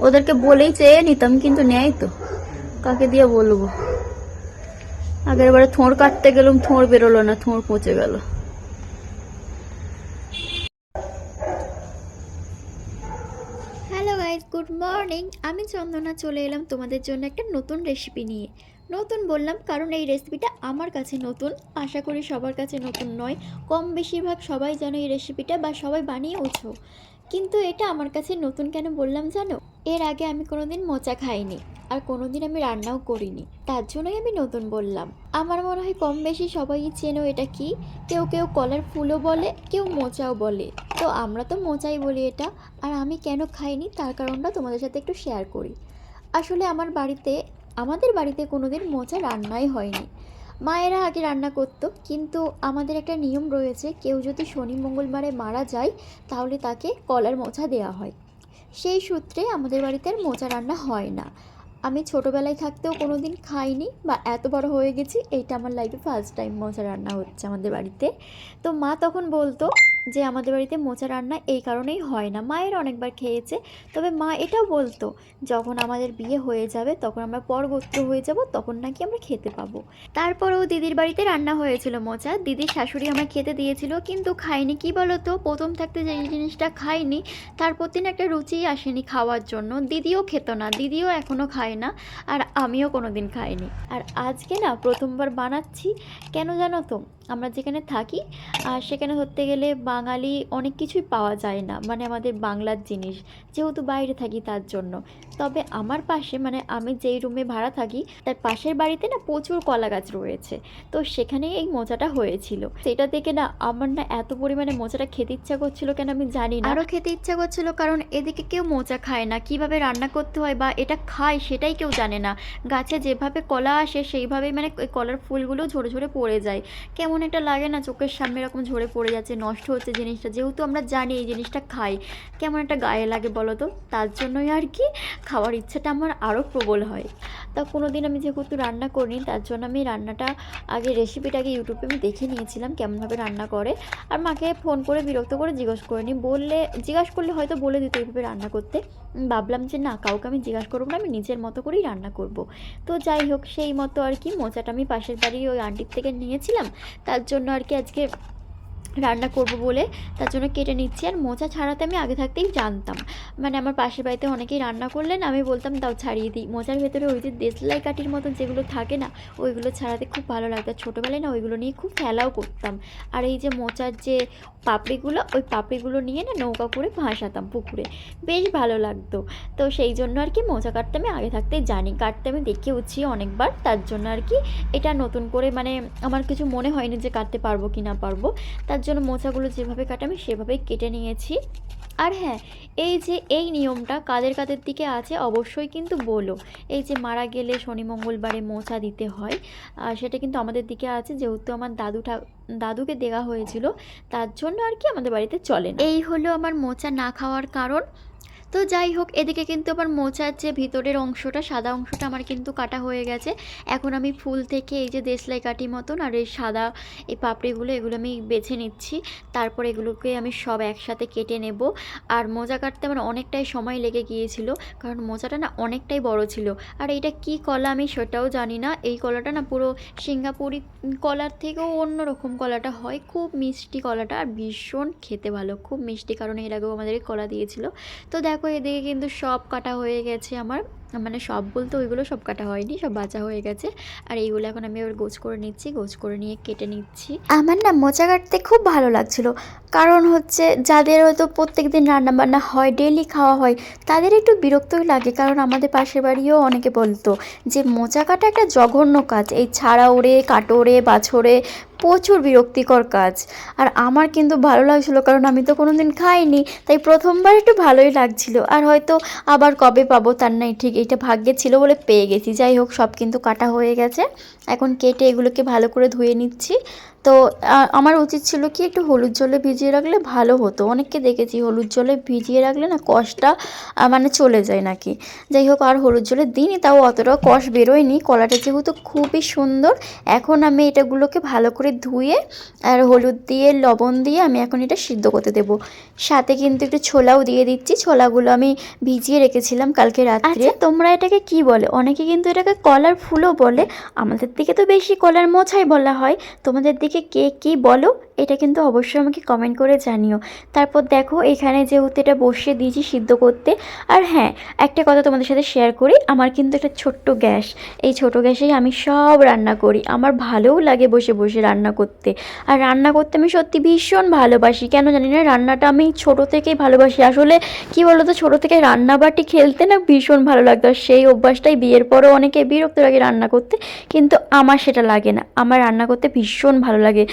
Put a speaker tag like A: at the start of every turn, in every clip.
A: ওদেরকে বলেই চেয়ে নিতাম, কিন্তু নেয় তো, কাকে দিয়ে বলবো। আগের বারে থোঁড় কাটতে গেলাম, থোঁড় বেরোলো না, থোঁড় পচে গেল।
B: Hello guys, good morning. আমি চন্দনা চলে এলাম তোমাদের জন্য একটা নতুন রেসিপি নিয়ে। নতুন বললাম কারণ এই রেসিপিটা আমার কাছে নতুন, আশা করি সবার কাছে নতুন নয়। কম বেশিরভাগ সবাই জানো এই রেসিপিটা বা সবাই বানিয়েওছো, কিন্তু এটা আমার কাছে নতুন কেন বললাম জানো? এর আগে আমি কোনোদিন মোচা খাইনি, আর কোনোদিন আমি রান্নাও করিনি, তার জন্যই আমি নতুন বললাম। আমার মনে হয় কম বেশি সবাই চেনো এটা কি। কেউ কেউ কলার ফুলও বলে, কেউ মোচাও বলে, তো আমরা তো মোচাই বলি এটা। আর আমি কেন খাইনি তার কারণটা তোমাদের সাথে একটু শেয়ার করি। আসলে আমাদের বাড়িতে কোনোদিন মোচা রান্নাই হয়নি। মায়েরা আগে রান্না করতো, কিন্তু আমাদের একটা নিয়ম রয়েছে, কেউ যদি শনি মঙ্গলবারে মারা যায় তাহলে তাকে কলার মোচা দেওয়া হয়। সেই সূত্রে আমাদের বাড়িতে আর মোচা রান্না হয় না। আমি ছোটোবেলায় থাকতেও কোনো দিন খাইনি, বা এত বড় হয়ে গেছি এইটা আমার লাইফে ফার্স্ট টাইম মোচা রান্না হচ্ছে আমাদের বাড়িতে। তো মা তখন বলতো যে আমাদের বাড়িতে মোচা রান্না এই কারণেই হয় না। মায়ের অনেকবার খেয়েছে, তবে মা এটাও বলতো যখন আমাদের বিয়ে হয়ে যাবে, তখন আমরা পরগোত্র হয়ে যাব, তখন নাকি আমরা খেতে পাবো। তারপরেও দিদির বাড়িতে রান্না হয়েছিল মোচা, দিদির শাশুড়ি আমায় খেতে দিয়েছিল, কিন্তু খাইনি। কি বলতো, প্রথম থাকতে যে জিনিসটা খাইনি তার প্রতি না একটা রুচি আসেনি খাওয়ার জন্য। দিদিও খেত না, দিদিও এখনও খায় না, আর আমিও কোনো দিন খাইনি। আর আজকে না প্রথমবার বানাচ্ছি। কেন জানো তো, আমরা যেখানে থাকি আর সেখানে ধরতে গেলে বাঙালি অনেক কিছুই পাওয়া যায় না, মানে আমাদের বাংলার জিনিস, যেহেতু বাইরে থাকি তার জন্য। তবে আমার পাশে, মানে আমি যেই রুমে ভাড়া থাকি তার পাশের বাড়িতে না প্রচুর কলা গাছ রয়েছে, তো সেখানে এই মোচাটা হয়েছিল। সেটা দেখে না আমার না এত পরিমাণে মোচাটা খেতে ইচ্ছা করছিল, কেন আমি জানি না, আরও খেতে ইচ্ছা করছিল, কারণ এদিকে কেউ মোচা খায় না, কিভাবে রান্না করতে হয় বা এটা খায় সেটাই কেউ জানে না। গাছে যেভাবে কলা আসে সেইভাবেই মানে ওই কলার ফুলগুলো ঝরে ঝরে পড়ে যায়। কেমন একটা লাগে না, চোখের সামনে এরকম ঝরে পড়ে যাচ্ছে, নষ্ট হচ্ছে জিনিসটা, যেহেতু আমরা জানি এই জিনিসটা খাই, কেমন একটা গায়ে লাগে বলো তো। তার জন্যই আর কি খাওয়ার ইচ্ছাটা আমার আরও প্রবল হয়। তা কোনো দিন আমি যেহেতু রান্না করিনি, তার জন্য আমি রান্নাটা আগে রেসিপিটাকে ইউটিউবে আমি দেখে নিয়েছিলাম কেমনভাবে রান্না করে। আর মাকে ফোন করে বিরক্ত করে জিজ্ঞেস করে নি, জিজ্ঞাসা করলে হয়তো বলে দিত এইভাবে রান্না করতে। ভাবলাম যে না, কাউকে আমি জিজ্ঞাসা করবো না, আমি নিজের মতো করেই রান্না করব। তো যাই হোক, সেই মতো আর কি মোচাটা আমি পাশের বাড়ির ওই আন্টির থেকে নিয়েছিলাম, তার জন্য আর কি আজকে রান্না করব বলে তার জন্য কেটে নিচ্ছি। আর মোচা ছাড়াতে আমি আগে থাকতেই জানতাম, মানে আমার পাশের বাড়িতে অনেকেই রান্না করলেন, আমি বলতাম দাও ছাড়িয়ে দিই। মোচার ভেতরে ওই যে দেশলাই কাঠির মতো যেগুলো থাকে না, ওইগুলো ছাড়াতে খুব ভালো লাগতো। ছোটোবেলায় না ওইগুলো নিয়ে খুব খেলাও করতাম। আর এই যে মোচার যে পাপড়িগুলো, ওই পাপড়িগুলো নিয়ে না নৌকা করে ভাসাতাম পুকুরে, বেশ ভালো লাগতো। তো সেই জন্য আর কি মোচা কাটতে আমি আগে থাকতেই জানি, কাটতে আমি দেখেওছি অনেকবার, তার জন্য আর কি এটা নতুন করে মানে আমার কিছু মনে হয়নি যে কাটতে পারবো কি না পারবো। তার জন্য মোচাগুলো যেভাবে কাটে আমি সেভাবেই কেটে নিয়েছি। আর হ্যাঁ, এই যে এই নিয়মটা কাদের কাদের দিকে আছে অবশ্যই কিন্তু বলো। এই যে মারা গেলে শনি মঙ্গলবারে মোচা দিতে হয়, সেটা কিন্তু আমাদের দিকে আছে, যেহেতু আমার দাদুকে দেওয়া হয়েছিল, তার জন্য আর কি আমাদের বাড়িতে চলে না। এই হলো আমার মোচা না খাওয়ার কারণ। তো যাই হোক, এদিকে কিন্তু আবার মোচার যে ভিতরের অংশটা, সাদা অংশটা আমার কিন্তু কাটা হয়ে গেছে। এখন আমি ফুল থেকে এই যে দেশলাই কাঠি মতন আর এই সাদা এই পাপড়িগুলো, এগুলো আমি বেছে নিচ্ছি। তারপর এগুলোকে আমি সব একসাথে কেটে নেব। আর মোচা কাটতে আমার অনেকটাই সময় লেগে গিয়েছিল, কারণ মোচাটা না অনেকটাই বড় ছিল। আর এইটা কি কলা আমি সেটাও জানি না, এই কলাটা না পুরো সিঙ্গাপুরি কলার থেকেও অন্যরকম কলাটা হয়, খুব মিষ্টি কলাটা, আর ভীষণ খেতে ভালো, খুব মিষ্টি, কারণ এর আগেও আমাদের কলা দিয়েছিল। তো দেখো এদিকে কিন্তু সব কাটা হয়ে গেছে আমার, মানে সব বলতে ওইগুলো সব কাটা হয়নি, সব বাঁচা হয়ে গেছে। আর এইগুলো এখন আমি আবার গোছ করে নিচ্ছি, গোছ করে নিয়ে কেটে নিচ্ছি। আমার না মোচা কাটতে খুব ভালো লাগছিল, কারণ হচ্ছে যাদের হয়তো প্রত্যেক দিন রান্নাবান্না হয়, ডেলি খাওয়া হয়, তাদের একটু বিরক্তই লাগে। কারণ আমাদের পাশের বাড়িও অনেকে বলতো যে মোচা কাটা একটা জঘন্য কাজ, এই ছাড়া ওড়ে কাটোরে বাছরে প্রচুর বিরক্তিকর কাজ। আর আমার কিন্তু ভালো লাগছিলো, কারণ আমি তো কোনো দিন খাইনি, তাই প্রথমবার একটু ভালোই লাগছিল। আর হয়তো আবার কবে পাবো তার নাই ঠিক,
A: এইটা ভাগ্যে ছিল বলে পেয়ে গেছি। যাই হোক, সব কিন্তু কাটা হয়ে গেছে। এখন কেটে এগুলোকে ভালো করে ধুয়ে নিচ্ছি। তো আমার উচিত ছিল কি একটু হলুদ জলে ভিজিয়ে রাখলে ভালো হতো। অনেককে দেখেছি হলুদ জলে ভিজিয়ে রাখলে না কষটা মানে চলে যায় নাকি। যাই হোক, আর হলুদ জলে দিইনি, তাও অতটাও কষ বেরোয়নি। কলাটা যেহেতু খুবই সুন্দর, এখন আমি এটাগুলোকে ভালো করে ধুয়ে আর হলুদ দিয়ে লবণ দিয়ে আমি এখন এটা সিদ্ধ করতে দেবো। সাথে কিন্তু একটু ছোলাও দিয়ে দিচ্ছি। ছোলাগুলো আমি ভিজিয়ে রেখেছিলাম কালকে রাত্রে। তোমরা এটাকে কি বলে? অনেকে কিন্তু এটাকে কলার ফুলও বলে। আমাদের দিকে তো বেশি কলার মোছাই বলা হয়। তোমাদের দিকে কে কী বলো এটা কিন্তু অবশ্যই আমাকে কমেন্ট করে জানিও। তারপর দেখো, এখানে যেহেতু এটা বসিয়ে দিয়েছি সিদ্ধ করতে। আর হ্যাঁ, একটা কথা তোমাদের সাথে শেয়ার করি, আমার কিন্তু একটা ছোট্ট গ্যাস। এই ছোট গ্যাসেই আমি সব রান্না করি। আমার ভালোও লাগে বসে বসে রান্না করতে। আর রান্না করতে আমি সত্যি ভীষণ ভালোবাসি, কেন জানি না, রান্নাটা আমি ছোট থেকেই ভালোবাসি। আসলে কি বলো তো, ছোটো থেকে রান্নাবাটি খেলতে না ভীষণ ভালো লাগতো। আর সেই অভ্যাসটাই বিয়ের পরও অনেকে বিরক্ত লাগে রান্না করতে, কিন্তু আমার সেটা লাগে না। আমার রান্না করতে ভীষণ ভালো লাগে।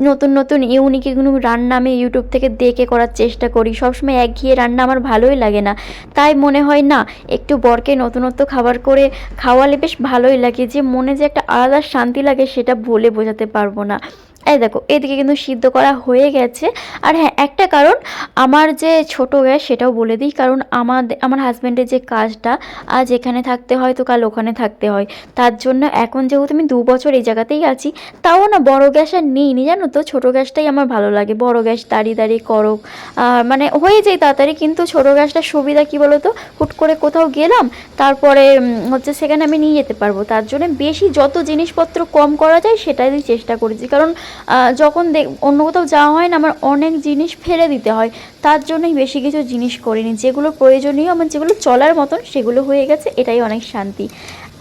A: নতুন নতুন ইউনিক রান্না আমি ইউটিউব থেকে দেখে করার চেষ্টা করি। সবসময় একঘেয়ে রান্না আমার ভালোই লাগে না। তাই মনে হয় না একটু বরকে নতুনত্ব খাবার করে খাওয়ালে বেশ ভালোই লাগে। যে মনে যে একটা আলাদা শান্তি লাগে সেটা বলে বোঝাতে পারবো না। এই দেখো, এদিকে কিন্তু সিদ্ধ করা হয়ে গেছে। আর হ্যাঁ, একটা কারণ, আমার যে ছোট গ্যাস সেটাও বলে দিই, কারণ আমার হাজব্যান্ডের যে কাজটা, আজ এখানে থাকতে হয় তো কাল ওখানে থাকতে হয়। তার জন্য এখন যেহেতু আমি 2 বছর এই জায়গাতেই আছি, তাও না বড় গ্যাস আর নিইনি, জানো তো। ছোট গ্যাসটাই আমার ভালো লাগে। বড় গ্যাস দাঁড়িয়ে দাঁড়িয়ে করো, মানে হয়ে যায় তাড়াতাড়ি, কিন্তু ছোট গ্যাসটার সুবিধা কী বলো তো, হুট করে কোথাও গেলাম, তারপরে হচ্ছে সেখানে আমি নিয়ে যেতে পারবো। তার জন্য বেশি যত জিনিসপত্র কম করা যায় সেটাই চেষ্টা করেছি। কারণ যখন অন্য কোথাও যাওয়া হয় না, আমার অনেক জিনিস ফেলে দিতে হয়। তার জন্যই বেশি কিছু জিনিস করিনি। যেগুলো প্রয়োজনীয়, আমার যেগুলো চলার মতন সেগুলো হয়ে গেছে, এটাই অনেক শান্তি।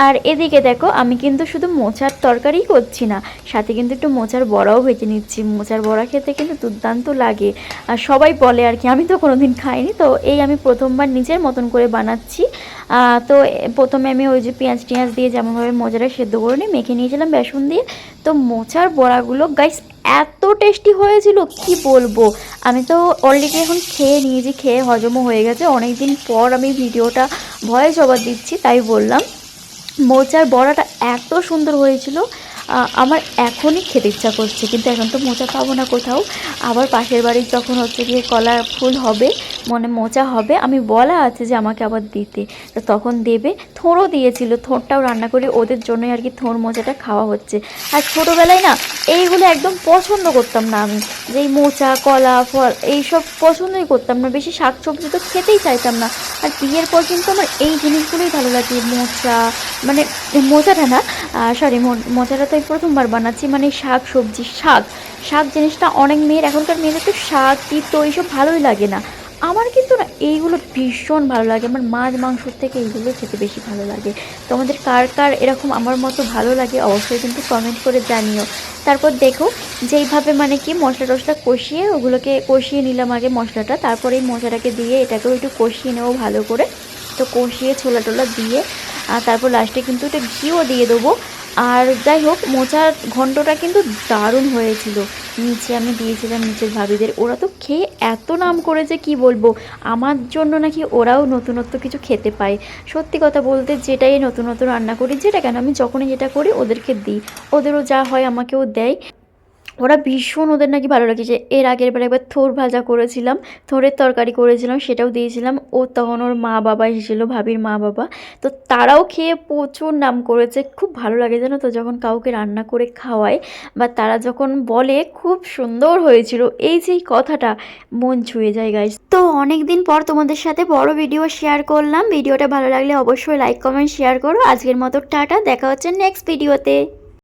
A: আর এদিকে দেখো, আমি কিন্তু শুধু মোচার তরকারিই করছি না, সাথে কিন্তু একটু মোচার বড়াও ভেজে নিচ্ছি। মোচার বড়া খেতে কিন্তু দুর্দান্ত লাগে। আর সবাই বলে আর কি, আমি তো কোনোদিন খাইনি, তো এই আমি প্রথমবার নিজের মতন করে বানাচ্ছি। তো প্রথমে আমি ওই যে পেঁয়াজ টিয়াজ দিয়ে যেমনভাবে মোচাটা সেদ্ধ করে নিই, মেখে নিয়েছিলাম বেসন দিয়ে। তো মোচার বড়াগুলো গাইস এত টেস্টি হয়েছিল কি বলবো। আমি তো অলরেডি এখন খেয়ে নিয়েছি, খেয়ে হজমও হয়ে গেছে। অনেক দিন পর আমি ভিডিওটা ভয়েস ওভার দিচ্ছি, তাই বললাম। মোচার বড়াটা এত সুন্দর হয়েছিল, আমার এখনই খেতে ইচ্ছা করছে। কিন্তু এখন তো মোচা পাবো না কোথাও। আবার পাশের বাড়ির যখন হচ্ছে গিয়ে কলা ফুল হবে, মানে মোচা হবে, আমি বলা আছে যে আমাকে আবার দিতে, তো তখন দেবে। থোড়ও দিয়েছিল, থোড়টাও রান্না করে ওদের জন্যই আর কি থোড় মোচাটা খাওয়া হচ্ছে। আর ছোটোবেলায় না এইগুলো একদম পছন্দ করতাম না আমি, যে এই মোচা কলা ফল এইসব পছন্দই করতাম না। বেশি শাক সবজি তো খেতেই চাইতাম না। আর বিয়ের পর কিন্তু আমার এই জিনিসগুলোই ভালো লাগে। মোচা, মানে মোচাটা না, সরি, মোচাটা তো এই প্রথমবার বানাচ্ছি। মানে শাক সবজি, শাক জিনিসটা অনেক মেয়ের, এখনকার মেয়েদের তো শাক তিতো এইসব ভালোই লাগে না। আমার কিন্তু না এইগুলো ভীষণ ভালো লাগে। আমার মাছ মাংসর থেকে এইগুলো খেতে বেশি ভালো লাগে। তোমাদের কার কার এরকম আমার মতো ভালো লাগে অবশ্যই কিন্তু কমেন্ট করে জানিও। তারপর দেখো, যেইভাবে মানে কি মশলা টশলা কষিয়ে, ওগুলোকে কষিয়ে নিলাম আগে মশলাটা, তারপরে এই মশলাটাকে দিয়ে এটাকেও একটু কষিয়ে নেবো ভালো করে। তো কষিয়ে ছোলা টোলা দিয়ে, আর তারপর লাস্টে কিন্তু একটু ঘিও দিয়ে দেবো। আর যাই হোক, মোচার ঘন্টটা কিন্তু দারুণ হয়েছিল। নিচে আমি দিয়েছিলাম নিচের ভাবিদের, ওরা তো খেয়ে এত নাম করেছে কি বলবো। আমার জন্য নাকি ওরাও নতুনত্ব কিছু খেতে পায়। সত্যি কথা বলতে, যেটাই নতুনত্ব রান্না করি, যেটা কেন আমি যখনই যেটা করি ওদেরকে দিই, ওদেরও যা হয় আমাকেও দেয়। ওরা ভীষণ, ওদের নাকি ভালো লাগছে। এর আগের বার একবার থোড় ভাজা করেছিলাম, থোড়ের তরকারি করেছিলাম, সেটাও দিয়েছিলাম। ও তখন ওর মা বাবা এসেছিলো, ভাবির মা বাবা, তো তারাও খেয়ে প্রচুর নাম করেছে। খুব ভালো লাগে জানো তো, যখন কাউকে রান্না করে খাওয়ায় বা তারা যখন বলে খুব সুন্দর হয়েছিল, এই যে কথাটা মন ছুঁয়ে যায় গাইস। তো অনেক দিন পর তোমাদের সাথে বড় ভিডিও শেয়ার করলাম। ভিডিওটা ভালো লাগলে অবশ্যই লাইক কমেন্ট শেয়ার করো। আজকের মতো টাটা, দেখা হচ্ছে নেক্সট ভিডিওতে।